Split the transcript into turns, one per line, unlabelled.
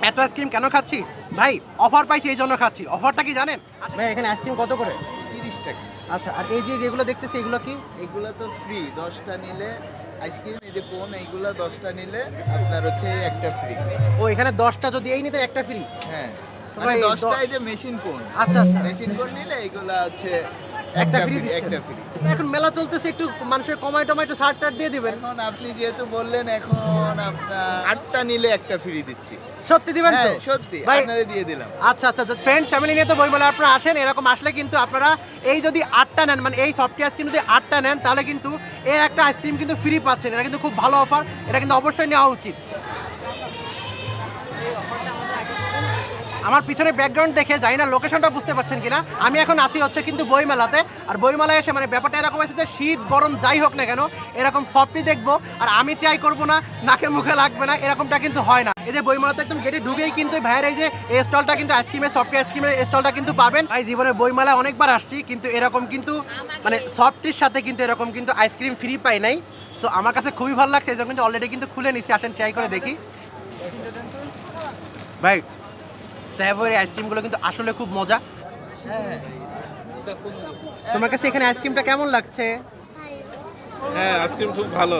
এত আইসক্রিম কেন খাচ্ছি ভাই? অফার পাইছি এই জন্য খাচ্ছি। অফারটা কি জানেন ভাই? এখানে আইসক্রিম কত করে?
30 টাকা।
আচ্ছা, আর এই যে যেগুলো দেখতেছি এগুলো কি?
এগুলো তো ফ্রি, 10টা নিলে আইসক্রিম, এই যে কোন এইগুলা 10টা নিলে আপনার হচ্ছে একটা ফ্রি।
ও, এখানে 10টা যদি এই নিতে একটা ফ্রি?
হ্যাঁ,
তো
মানে
ভাই
10টা এই যে মেশিন কোন,
আচ্ছা আচ্ছা,
মেশিন কোন নিলে এইগুলা হচ্ছে
একটা ফ্রি
একটা
দিচ্ছেন।
ফ্রি।
এখন মেলা চলতেছে, একটু মানুষের কমায় টমায় একটু ছাড় টাড় দিয়ে দিবেন।
এখন আপনি যেহেতু বললেন, এখন আপনার 8টা নিলে একটা ফ্রি দিচ্ছি।
সত্যি দিবেন তো?
হ্যাঁ সত্যি,
ভাই
আপনারে দিয়ে দিলাম।
আচ্ছা আচ্ছা, ফ্রেন্ডস ফ্যামিলি নিয়ে তো বইমেলা আপনারা আসেন, এরকম আসলে কিন্তু আপনারা এই যদি 8টা নেন, মানে এই সফটি আইসক্রিম যদি 8টা নেন, তাহলে কিন্তু এর একটা আইসক্রিম কিন্তু ফ্রি পাচ্ছেন। এটা কিন্তু খুব ভালো অফার, এটা কিন্তু অবশ্যই নেওয়া উচিত। আমার পিছনে ব্যাকগ্রাউন্ড দেখে জানি না লোকেশনটা বুঝতে পারছেন কিনা, আমি এখন আছি হচ্ছে কিন্তু বইমেলাতে। আর বইমেলায় এসে মানে ব্যাপারটা এরকম আছে যে শীত গরম যাই হোক না কেন এরকম সফটি দেখবো, আর আমি ট্রাই করবো না, নাকে মুখে লাগবে না, এরকমটা কিন্তু হয় না। এই যে বইমেলাতে একদম গেটে ঢুকেই কিন্তু ভাইয়ের এই যে এই স্টলটা কিন্তু আইসক্রিমের, সফটি আইসক্রিমের স্টলটা কিন্তু পাবেন। ভাই জীবনে বইমেলায় অনেকবার আসছি, কিন্তু এরকম কিন্তু মানে সফটির সাথে কিন্তু এরকম কিন্তু আইসক্রিম ফ্রি পাই নাই। সো আমার কাছে খুবই ভালো লাগছে, এই জন্য কিন্তু অলরেডি কিন্তু খুলে নিছি। আসেন ট্রাই করে দেখি। ভাই স্যাভরি আইসক্রিমগুলো কিন্তু আসলে খুব মজা।
হ্যাঁ,
তোমার কাছে এখানে আইসক্রিমটা কেমন লাগছে?
হ্যাঁ, আইসক্রিম খুব ভালো।